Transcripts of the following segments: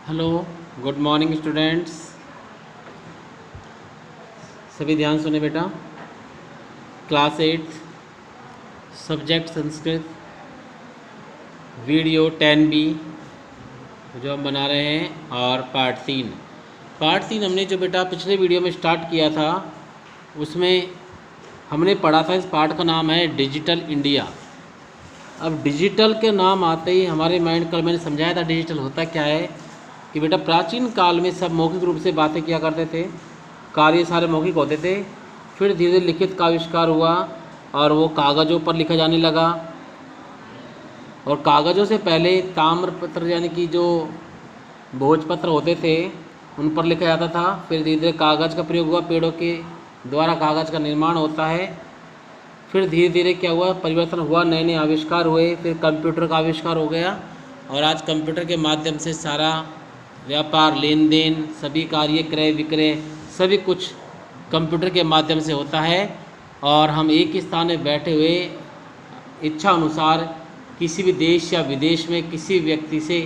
Hello, good morning students. सभी ध्यान सुने बेटा। Class 8 subject Sanskrit video 10B जो हम बना रहे हैं, और पार्ट 3 हमने जो बेटा पिछले वीडियो में स्टार्ट किया था उसमें हमने पढ़ा था। इस पार्ट का नाम है डिजिटल इंडिया। अब डिजिटल के नाम आते ही हमारे माइंड, कल मैंने समझाया था डिजिटल होता क्या है कि बेटा प्राचीन काल में सब मौखिक रूप से बातें किया करते थे, कार्य सारे मौखिक होते थे। फिर धीरे धीरे लिखित का आविष्कार हुआ और वो कागज़ों पर लिखा जाने लगा। और कागज़ों से पहले ताम्रपत्र यानी कि जो भोजपत्र होते थे उन पर लिखा जाता था। फिर धीरे धीरे कागज़ का प्रयोग हुआ, पेड़ों के द्वारा कागज़ का निर्माण होता है। फिर धीरे धीरे क्या हुआ, परिवर्तन हुआ, नए नए आविष्कार हुए। फिर कंप्यूटर का आविष्कार हो गया और आज कंप्यूटर के माध्यम से सारा व्यापार, लेन देन, सभी कार्य, क्रय विक्रय, सभी कुछ कंप्यूटर के माध्यम से होता है। और हम एक ही स्थान में बैठे हुए इच्छा अनुसार किसी भी देश या विदेश में किसी व्यक्ति से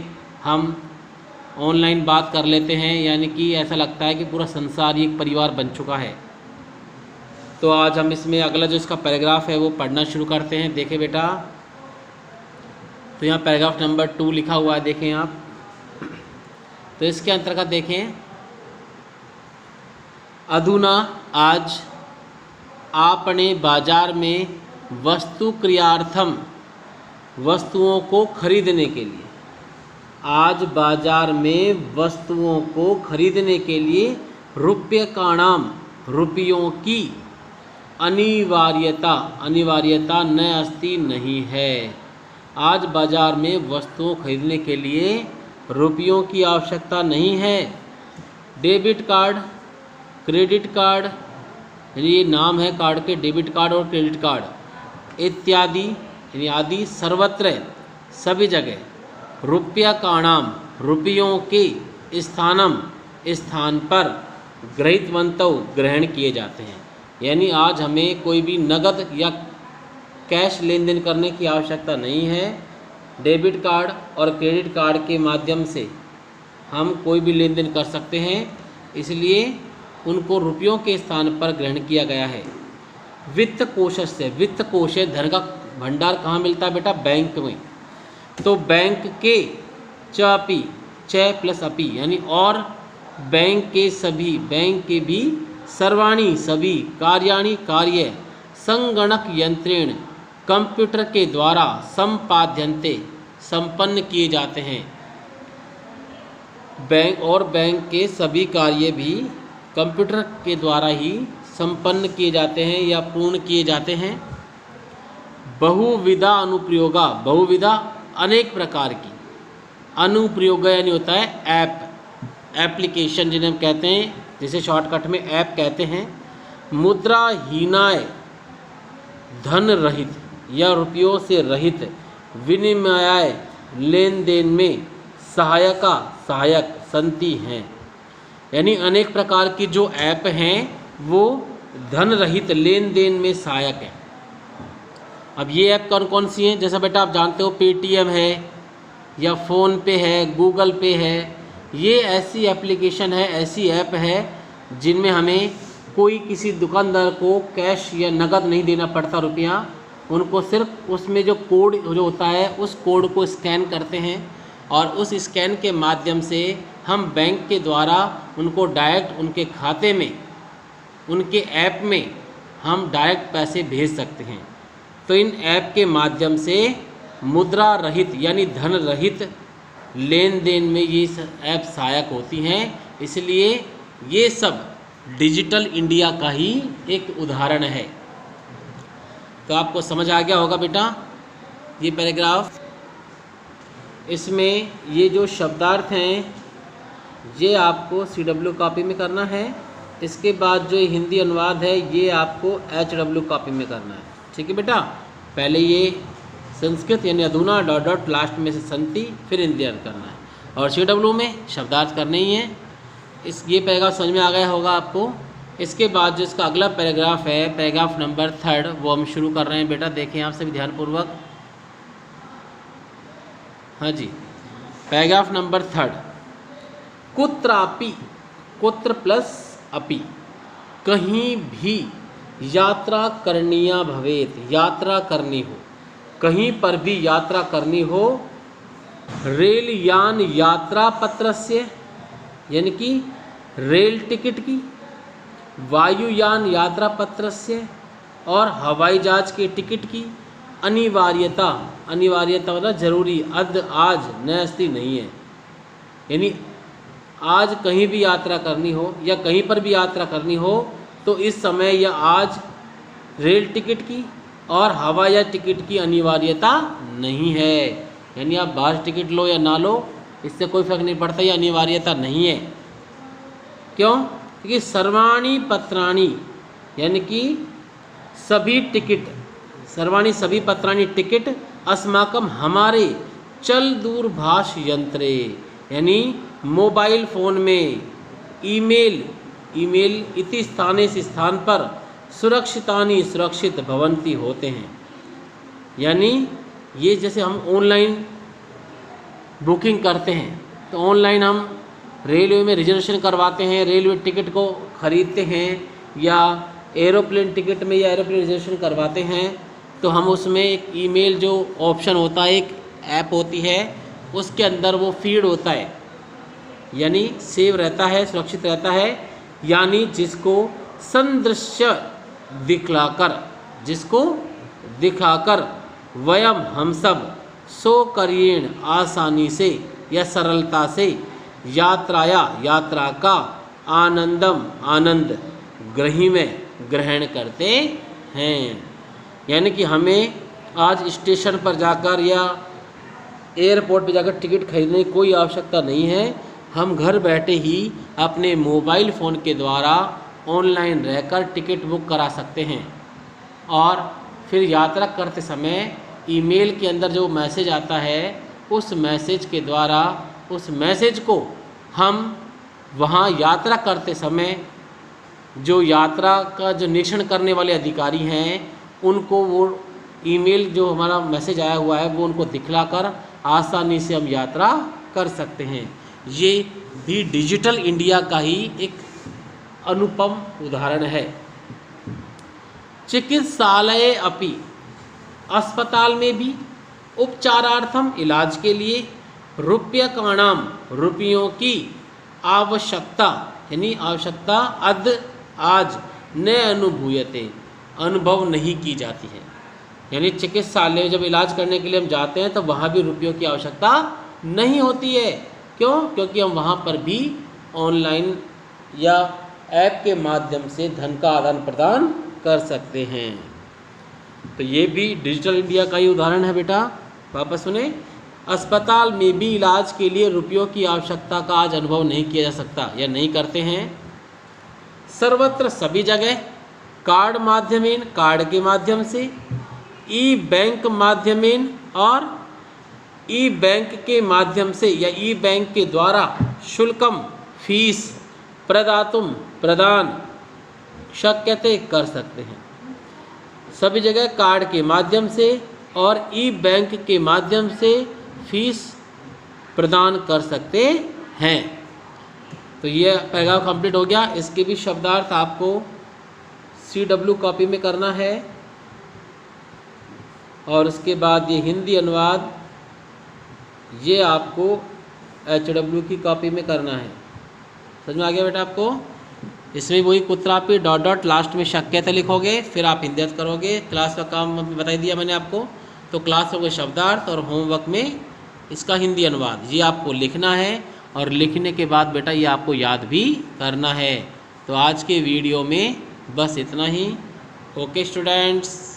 हम ऑनलाइन बात कर लेते हैं। यानी कि ऐसा लगता है कि पूरा संसार एक परिवार बन चुका है। तो आज हम इसमें अगला जो इसका पैराग्राफ है वो पढ़ना शुरू करते हैं। देखें बेटा, तो यहाँ पैराग्राफ नंबर 2 लिखा हुआ है, देखें आप। तो इसके अंतर्गत देखें, अधुना आज आपने बाजार में वस्तु क्रियार्थम वस्तुओं को खरीदने के लिए, आज बाजार में वस्तुओं को खरीदने के लिए रुपये का नाम, रुपयों की अनिवार्यता न अस्ति नहीं है। आज बाजार में वस्तुओं खरीदने के लिए रुपयों की आवश्यकता नहीं है। डेबिट कार्ड, क्रेडिट कार्ड, यानी ये नाम है कार्ड के, डेबिट कार्ड और क्रेडिट कार्ड इत्यादि, यानी आदि, सर्वत्र सभी जगह रुपया का नाम, रुपयों के स्थान पर गृहीतवन्तौ ग्रहण किए जाते हैं। यानी आज हमें कोई भी नगद या कैश लेन देन करने की आवश्यकता नहीं है। डेबिट कार्ड और क्रेडिट कार्ड के माध्यम से हम कोई भी लेन देन कर सकते हैं, इसलिए उनको रुपयों के स्थान पर ग्रहण किया गया है। वित्त कोश से, वित्त कोश है धन का भंडार, कहाँ मिलता है बेटा? बैंक में। तो बैंक के चापी, च प्लस अपी, यानी और बैंक के सभी, बैंक के भी सर्वाणी सभी, कार्याणि कार्य, संगणक यंत्रेण कंप्यूटर के द्वारा संपाद्यन्ते संपन्न किए जाते हैं। बैंक के सभी कार्य भी कंप्यूटर के द्वारा ही संपन्न किए जाते हैं या पूर्ण किए जाते हैं। बहुविधा अनुप्रयोगा, बहुविधा अनेक प्रकार की, अनुप्रयोग यानी होता है ऐप, एप्लीकेशन जिन्हें हम कहते हैं, जिसे शॉर्टकट में ऐप कहते हैं। मुद्राहीनाय, धन रहित या रुपयों से रहित विनिमय लेन देन में सहायक संति हैं। यानी अनेक प्रकार की जो ऐप हैं वो धन रहित लेन देन में सहायक है। अब ये ऐप कौन कौन सी हैं? जैसा बेटा आप जानते हो पेटीएम है या फ़ोन पे है, गूगल पे है। ये ऐसी एप्लीकेशन है, ऐसी ऐप है जिनमें हमें कोई किसी दुकानदार को कैश या नगद नहीं देना पड़ता रुपया। उनको सिर्फ उसमें जो कोड जो होता है उस कोड को स्कैन करते हैं और उस स्कैन के माध्यम से हम बैंक के द्वारा उनको डायरेक्ट उनके खाते में, उनके ऐप में हम डायरेक्ट पैसे भेज सकते हैं। तो इन ऐप के माध्यम से मुद्रा रहित यानी धन रहित लेन देन में ये ऐप सहायक होती हैं। इसलिए ये सब डिजिटल इंडिया का ही एक उदाहरण है। तो आपको समझ आ गया होगा बेटा ये पैराग्राफ। इसमें ये जो शब्दार्थ हैं ये आपको CW कॉपी में करना है। इसके बाद जो हिंदी अनुवाद है ये आपको HW कॉपी में करना है। ठीक है बेटा, पहले ये संस्कृत यानी अधुना डॉट डॉट लास्ट में से संति, फिर हिंदी अर्थ करना है, और CW में शब्दार्थ करने ही है। ये पैराग्राफ समझ में आ गया होगा आपको। इसके बाद जो इसका अगला पैराग्राफ है, पैराग्राफ नंबर 3, वो हम शुरू कर रहे हैं बेटा। देखें आप सभी ध्यानपूर्वक। हाँ जी, पैराग्राफ नंबर 3, कुत्रापि, कुत्र प्लस अपि, कहीं भी यात्रा करणीया भवेत, यात्रा करनी हो, कहीं पर भी यात्रा करनी हो, रेल यान यात्रा पत्रस्य यानी कि रेल टिकट की, वायुयान यात्रा पत्रस्य और हवाई जहाज के टिकट की अनिवार्यता, अनिवार्यता मतलब जरूरी, आज नस्ती नहीं है। यानी आज कहीं भी यात्रा करनी हो या कहीं पर भी यात्रा करनी हो तो इस समय या आज रेल टिकट की और हवाई जहाज टिकट की अनिवार्यता नहीं है। यानी आप बस टिकट लो या ना लो, इससे कोई फर्क नहीं पड़ता, ये अनिवार्यता नहीं है। क्यों? क्योंकि सर्वाणी पत्राणी यानी कि सभी टिकट, सर्वाणी सभी पत्राणी टिकट अस्माकं हमारे चल दूरभाष यंत्रे यानी मोबाइल फ़ोन में ईमेल इति स्थाने से स्थान पर सुरक्षितानि सुरक्षित भवन्ति होते हैं। यानी ये जैसे हम ऑनलाइन बुकिंग करते हैं तो ऑनलाइन हम रेलवे में रिजर्वेशन करवाते हैं, रेलवे टिकट को ख़रीदते हैं या एरोप्लेन टिकट में या एरोप्लेन रिजर्वेशन करवाते हैं तो हम उसमें एक ईमेल जो ऑप्शन होता है, एक ऐप होती है, उसके अंदर वो फीड होता है, यानी सेव रहता है, सुरक्षित रहता है। यानी जिसको संदृश्य दिखलाकर, जिसको दिखाकर वयम हम सब सौकर्येण आसानी से या सरलता से यात्रा का आनंद ग्रहण करते हैं। यानी कि हमें आज स्टेशन पर जाकर या एयरपोर्ट पर जाकर टिकट खरीदने की कोई आवश्यकता नहीं है। हम घर बैठे ही अपने मोबाइल फ़ोन के द्वारा ऑनलाइन रहकर टिकट बुक करा सकते हैं और फिर यात्रा करते समय ईमेल के अंदर जो मैसेज आता है उस मैसेज के द्वारा, उस मैसेज को हम वहाँ यात्रा करते समय जो यात्रा का जो निरीक्षण करने वाले अधिकारी हैं उनको वो ईमेल जो हमारा मैसेज आया हुआ है वो उनको दिखलाकर आसानी से हम यात्रा कर सकते हैं। ये भी डिजिटल इंडिया का ही एक अनुपम उदाहरण है। चिकित्सालय अपि, अस्पताल में भी उपचारार्थम इलाज के लिए रूप्यकाणाम, रुपयों की आवश्यकता यानी आवश्यकता आज न अनुभूयते, अनुभव नहीं की जाती है। यानी चिकित्सालय जब इलाज करने के लिए हम जाते हैं तो वहाँ भी रुपयों की आवश्यकता नहीं होती है। क्यों? क्योंकि हम वहाँ पर भी ऑनलाइन या ऐप के माध्यम से धन का आदान प्रदान कर सकते हैं। तो ये भी डिजिटल इंडिया का ही उदाहरण है बेटा। वापस सुने, अस्पताल में भी इलाज के लिए रुपयों की आवश्यकता का आज अनुभव नहीं किया जा सकता या नहीं करते हैं। सर्वत्र सभी जगह कार्ड माध्यमेन, कार्ड के माध्यम से, ई बैंक माध्यमेन और ई बैंक के माध्यम से या ई बैंक के द्वारा शुल्कम, फीस प्रदातुम, प्रदान शक्यते कर सकते हैं। सभी जगह कार्ड के माध्यम से और ई बैंक के माध्यम से फीस प्रदान कर सकते हैं। तो ये पैराग्राफ कंप्लीट हो गया। इसके भी शब्दार्थ आपको CW कॉपी में करना है और उसके बाद ये हिंदी अनुवाद ये आपको HW की कॉपी में करना है। समझ में आ गया बेटा आपको? इसमें वही कुत्रापि डॉट लास्ट में शक्यता लिखोगे, फिर आप हिंदी करोगे। क्लास का काम बता दिया मैंने आपको। तो क्लास में शब्दार्थ और होमवर्क में इसका हिंदी अनुवाद ये आपको लिखना है और लिखने के बाद बेटा ये आपको याद भी करना है। तो आज के वीडियो में बस इतना ही। Okay students.